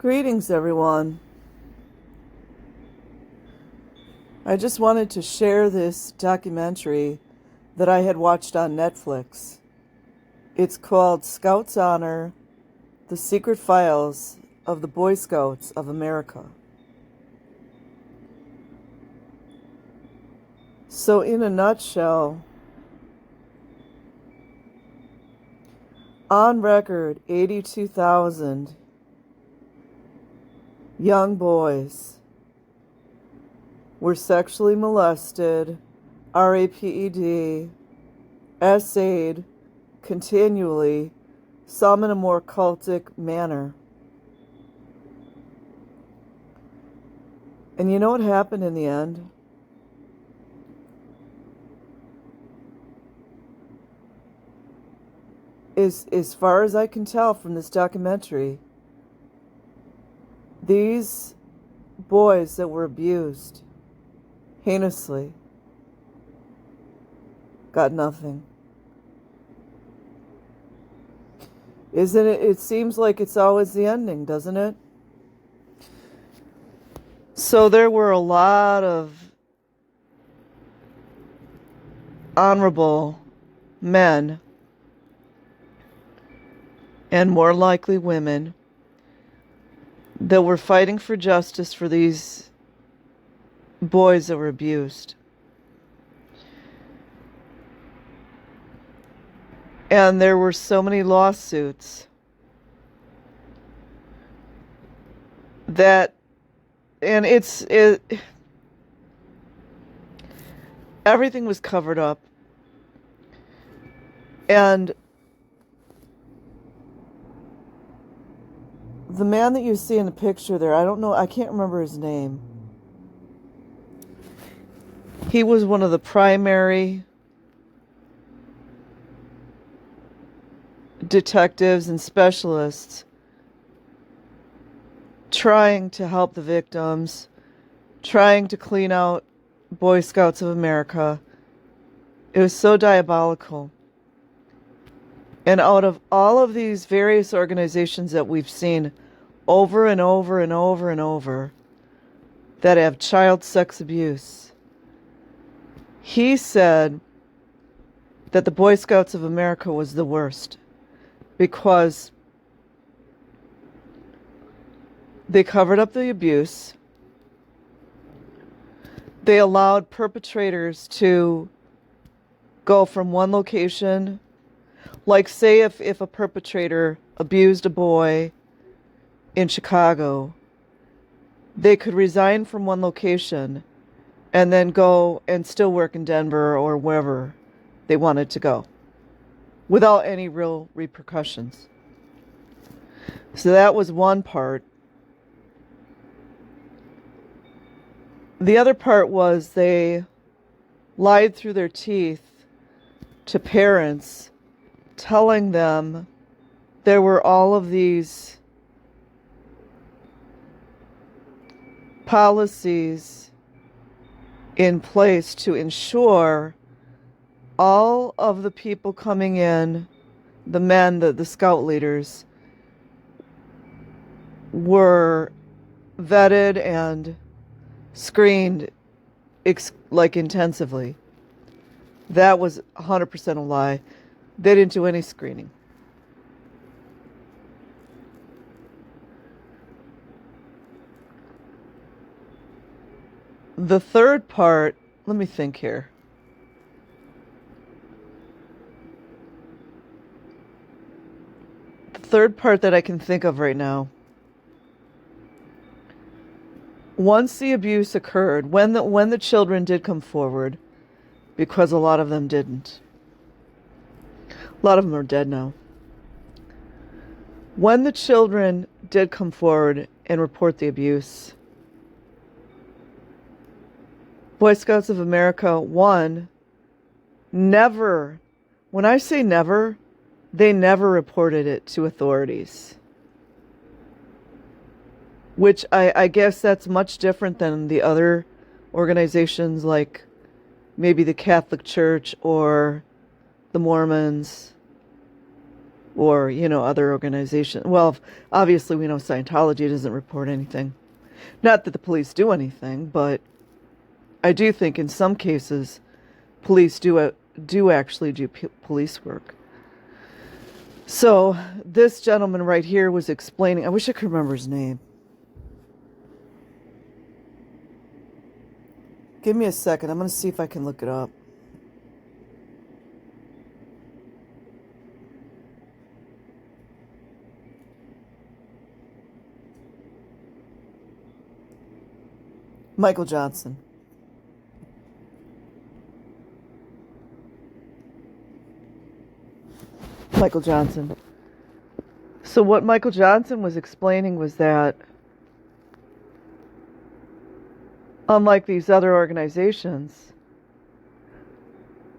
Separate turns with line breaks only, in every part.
Greetings, everyone. I just wanted to share this documentary that I had watched on Netflix. It's called Scouts Honor: The Secret Files of the Boy Scouts of America. So, in a nutshell, on record, 82,000 young boys were sexually molested, RAPED, essayed continually, some in a more cultic manner. And you know what happened in the end? As far as I can tell from this documentary, these boys that were abused heinously got nothing. Isn't it? It seems like it's always the ending, doesn't it? So there were a lot of honorable men, and more likely women, that were fighting for justice for these boys that were abused. And there were so many lawsuits that, and everything was covered up. And the man that you see in the picture there, I don't know, I can't remember his name. He was one of the primary detectives and specialists trying to help the victims, trying to clean out Boy Scouts of America. It was so diabolical. And out of all of these various organizations that we've seen over and over and over and over that have child sex abuse, he said that the Boy Scouts of America was the worst because they covered up the abuse. They allowed perpetrators to go from one location. Like, say if a perpetrator abused a boy in Chicago, they could resign from one location and then go and still work in Denver or wherever they wanted to go without any real repercussions. So that was one part. The other part was they lied through their teeth to parents, telling them there were all of these policies in place to ensure all of the people coming in, the men, the scout leaders, were vetted and screened like intensively. That was 100% a lie. They didn't do any screening. The third part, let me think here. The third part that I can think of right now. Once the abuse occurred, when the children did come forward, because a lot of them didn't. A lot of them are dead now. When the children did come forward and report the abuse, Boy Scouts of America, one, never, when I say never, they never reported it to authorities. Which I guess that's much different than the other organizations like maybe the Catholic Church or the Mormons or, other organizations. Well, obviously we know Scientology doesn't report anything. Not that the police do anything, but I do think in some cases police do actually do police work. So this gentleman right here was explaining, I wish I could remember his name. Give me a second. I'm going to see if I can look it up. Michael Johnson. Michael Johnson. So what Michael Johnson was explaining was that unlike these other organizations,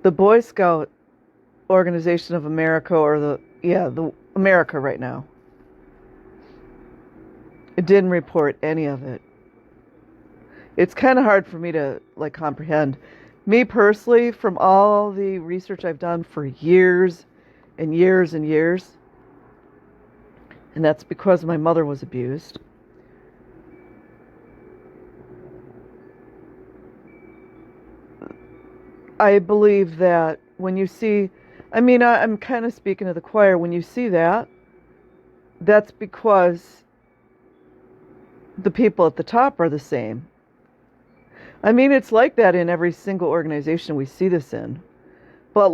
the Boy Scout Organization of America, or the America right now, it didn't report any of it. It's kind of hard for me to comprehend. Me personally, from all the research I've done for years and years and years, and that's because my mother was abused. I believe that when you see, I'm kind of speaking to the choir, when you see that, that's because the people at the top are the same. It's like that in every single organization we see this in. But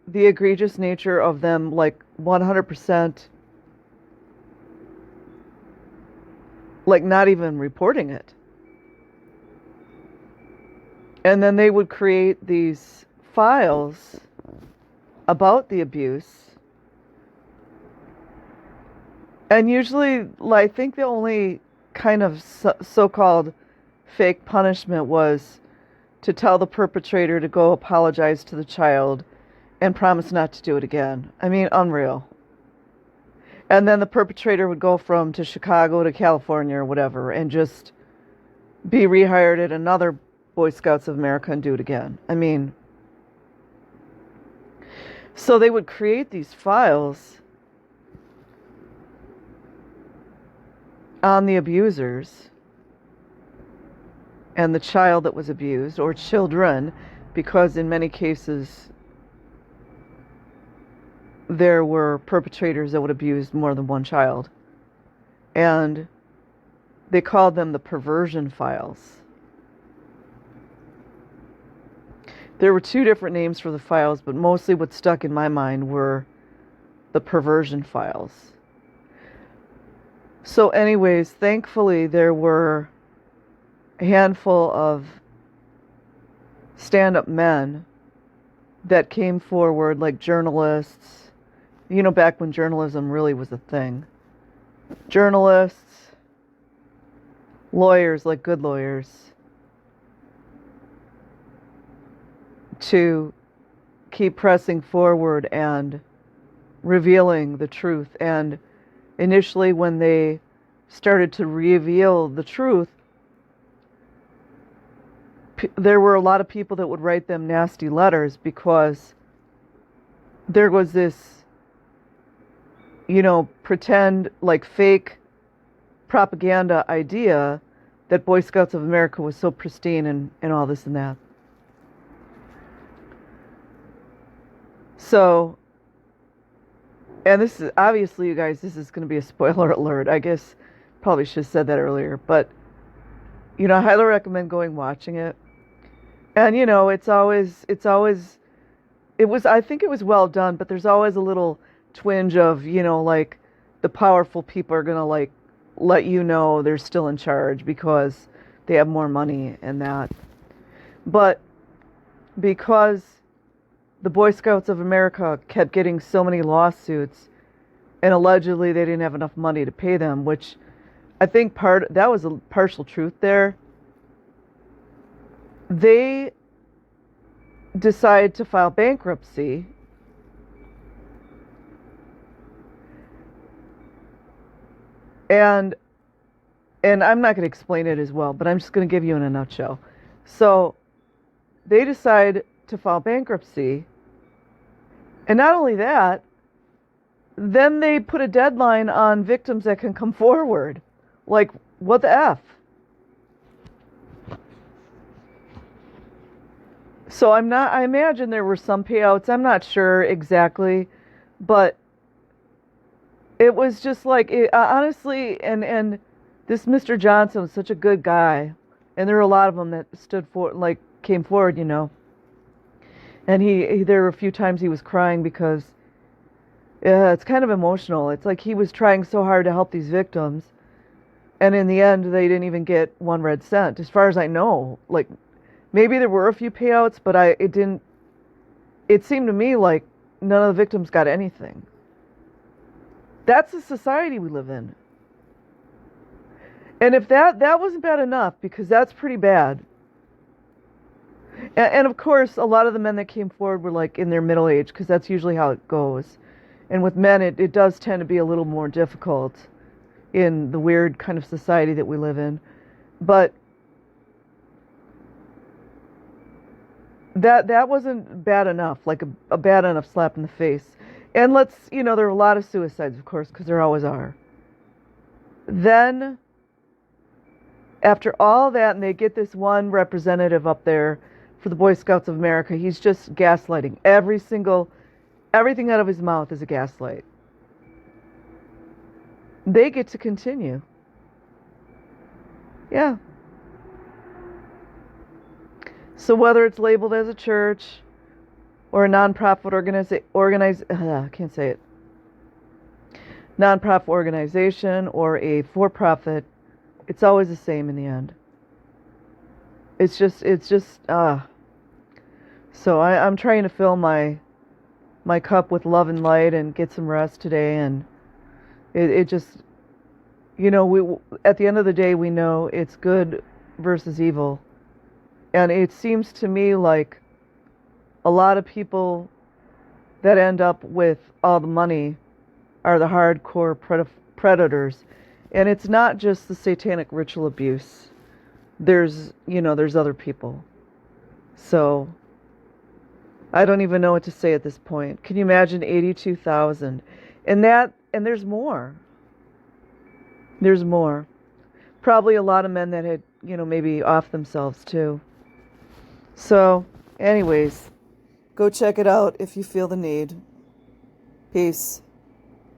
the egregious nature of them, 100%, not even reporting it. And then they would create these files about the abuse. And usually, I think the only kind of so-called fake punishment was to tell the perpetrator to go apologize to the child and promise not to do it again. Unreal. And then the perpetrator would go to Chicago to California or whatever and just be rehired at another Boy Scouts of America and do it again. So they would create these files on the abusers and the child that was abused, or children, because in many cases there were perpetrators that would abuse more than one child. And they called them the perversion files. There were two different names for the files, but mostly what stuck in my mind were the perversion files. So anyways, thankfully there were a handful of stand-up men that came forward, like journalists, back when journalism really was a thing. Journalists, lawyers, like good lawyers, to keep pressing forward and revealing the truth. And initially, when they started to reveal the truth, there were a lot of people that would write them nasty letters because there was this, pretend, fake propaganda idea that Boy Scouts of America was so pristine and all this and that. So, and this is, obviously, you guys, this is going to be a spoiler alert. I guess probably should have said that earlier. But, I highly recommend watching it. And, I think it was well done, but there's always a little twinge of, the powerful people are going to, let you know they're still in charge because they have more money and that. But because the Boy Scouts of America kept getting so many lawsuits, and allegedly they didn't have enough money to pay them, which I think that was a partial truth there. They decided to file bankruptcy, and I'm not going to explain it as well, but I'm just going to give you in a nutshell. So they decide to file bankruptcy, and not only that, then they put a deadline on victims that can come forward. Like, what the F? So I imagine there were some payouts. I'm not sure exactly, but it was just like, honestly, and this Mr. Johnson was such a good guy. And there were a lot of them that came forward, And there were a few times he was crying because it's kind of emotional. It's like he was trying so hard to help these victims, and in the end, they didn't even get one red cent, as far as I know. Like, maybe there were a few payouts, but it didn't. It seemed to me like none of the victims got anything. That's the society we live in. And if that wasn't bad enough, because that's pretty bad. And of course, a lot of the men that came forward were like in their middle age, because that's usually how it goes. And with men, it does tend to be a little more difficult in the weird kind of society that we live in. But that wasn't bad enough, like a bad enough slap in the face. And there were a lot of suicides, of course, because there always are. Then, after all that, and they get this one representative up there for the Boy Scouts of America, he's just gaslighting. Everything out of his mouth is a gaslight. They get to continue. Yeah. So whether it's labeled as a church or a nonprofit I can't say it. Nonprofit organization or a for-profit, it's always the same in the end. It's just So I'm trying to fill my cup with love and light and get some rest today, and it just, we at the end of the day, we know it's good versus evil. And it seems to me like a lot of people that end up with all the money are the hardcore predators. And it's not just the satanic ritual abuse. There's other people. So I don't even know what to say at this point. Can you imagine 82,000? And there's more. There's more. Probably a lot of men that had, maybe off themselves too. So, anyways, go check it out if you feel the need. Peace.